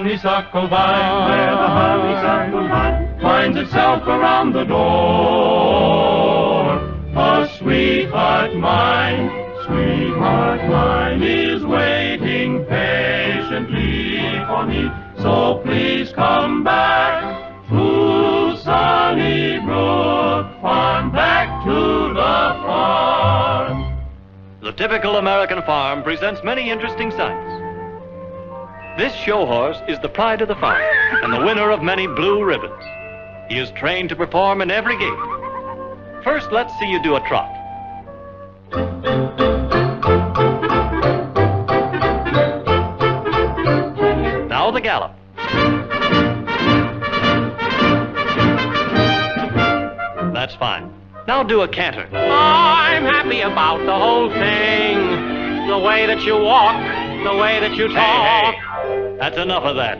honeysuckle vine, where the honeysuckle vine finds itself around the door. A sweetheart mine is waiting patiently for me. So please come back to Sunnybrook Farm, back to the farm. The typical American farm presents many interesting sights. This show horse is the pride of the farm and the winner of many blue ribbons. He is trained to perform in every gait. First, let's see you do a trot. Now the gallop. That's fine. Now do a canter. I'm happy about the whole thing. The way that you walk, the way that you talk. Hey, that's enough of that.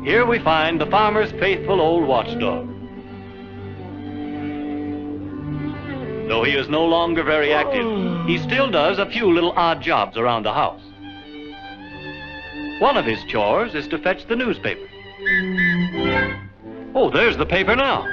Here we find the farmer's faithful old watchdog. Though he is no longer very active, he still does a few little odd jobs around the house. One of his chores is to fetch the newspaper. Oh, there's the paper now.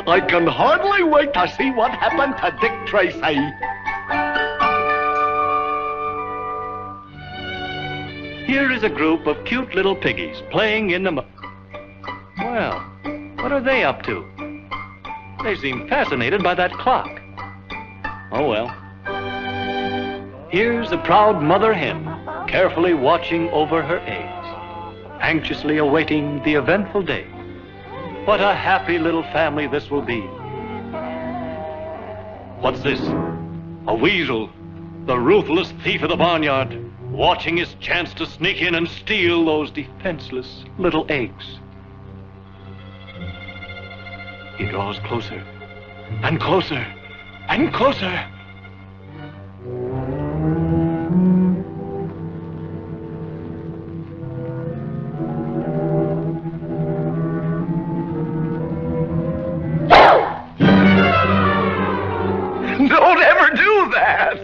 I can hardly wait to see what happened to Dick Tracy. Here is a group of cute little piggies playing in the Well, what are they up to? They seem fascinated by that clock. Oh well. Here's a proud mother hen, carefully watching over her eggs, anxiously awaiting the eventful day. What a happy little family this will be. What's this? A weasel, the ruthless thief of the barnyard, watching his chance to sneak in and steal those defenseless little eggs. He draws closer, and closer, and closer. Don't ever do that!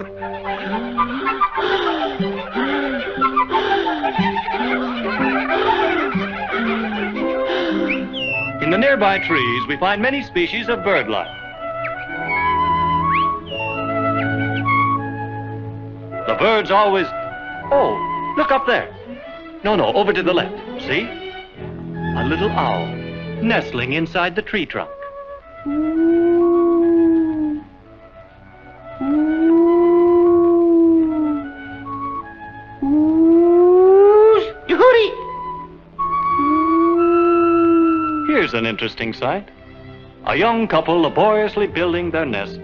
In the nearby trees, we find many species of bird life. The birds always... Oh, look up there. No, over to the left. See? A little owl nestling inside the tree trunk. Here's an interesting sight. A young couple laboriously building their nest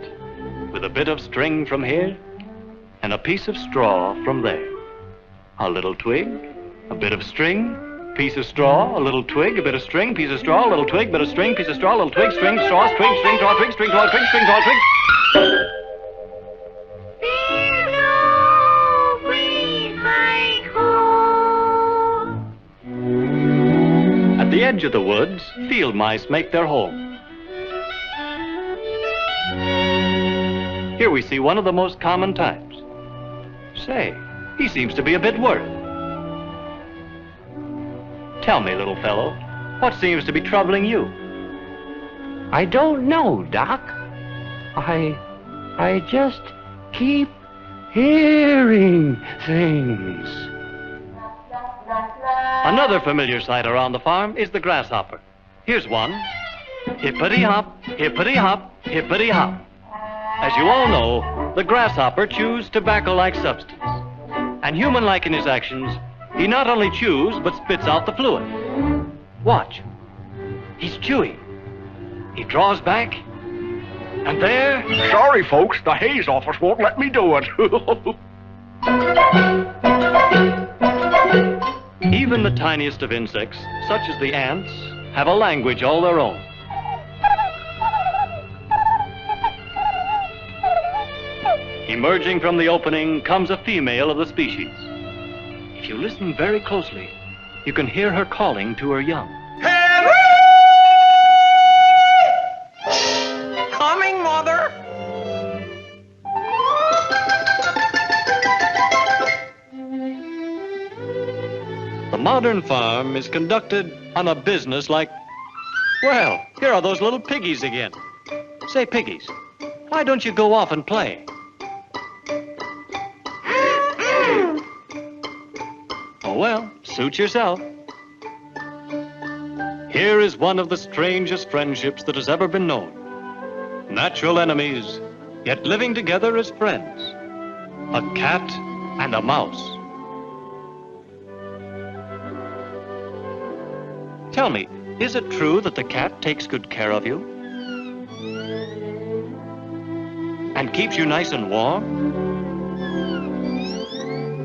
with a bit of string from here and a piece of straw from there. A little twig, a bit of string, piece of straw, a little twig, a bit of string, piece of straw, a little twig, bit of string, piece of straw, a little twig, string, straw, twig, string, straw, twig, string, straw, twig, string, straw, twig. At the edge of the woods, field mice make their home. Here we see one of the most common types. Say, he seems to be a bit worried. Tell me, little fellow, what seems to be troubling you? I don't know, Doc. I just keep hearing things. Another familiar sight around the farm is the grasshopper. Here's one. Hippity-hop, hippity-hop, hippity-hop. As you all know, the grasshopper chews tobacco-like substance. And human-like in his actions, he not only chews, but spits out the fluid. Watch. He's chewing. He draws back, and there... Sorry, folks, the Hayes office won't let me do it. Even the tiniest of insects, such as the ants, have a language all their own. Emerging from the opening comes a female of the species. If you listen very closely, you can hear her calling to her young. Coming, Mother. The modern farm is conducted on a business like... Well, here are those little piggies again. Say, piggies, why don't you go off and play? Oh, well, suit yourself. Here is one of the strangest friendships that has ever been known. Natural enemies, yet living together as friends. A cat and a mouse. Tell me, is it true that the cat takes good care of you? And keeps you nice and warm?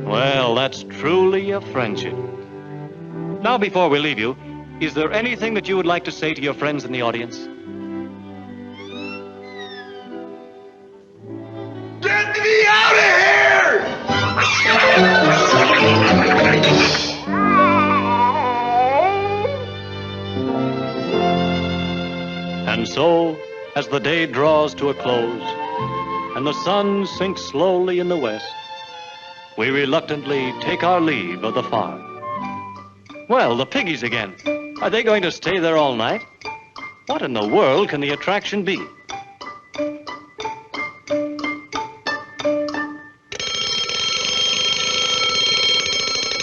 Well, that's truly a friendship. Now, before we leave you, is there anything that you would like to say to your friends in the audience? Get me out of here! And so, as the day draws to a close, and the sun sinks slowly in the west, we reluctantly take our leave of the farm. Well, the piggies again. Are they going to stay there all night? What in the world can the attraction be?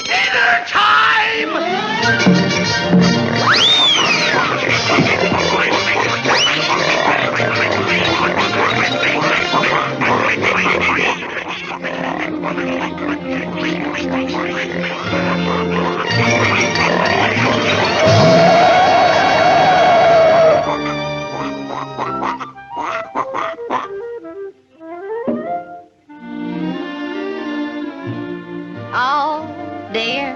Dinner time! Oh, dear,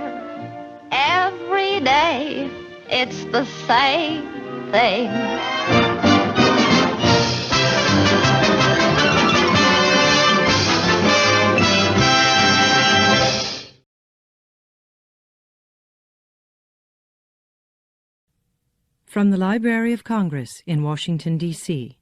every day it's the same thing. From the Library of Congress in Washington, D.C.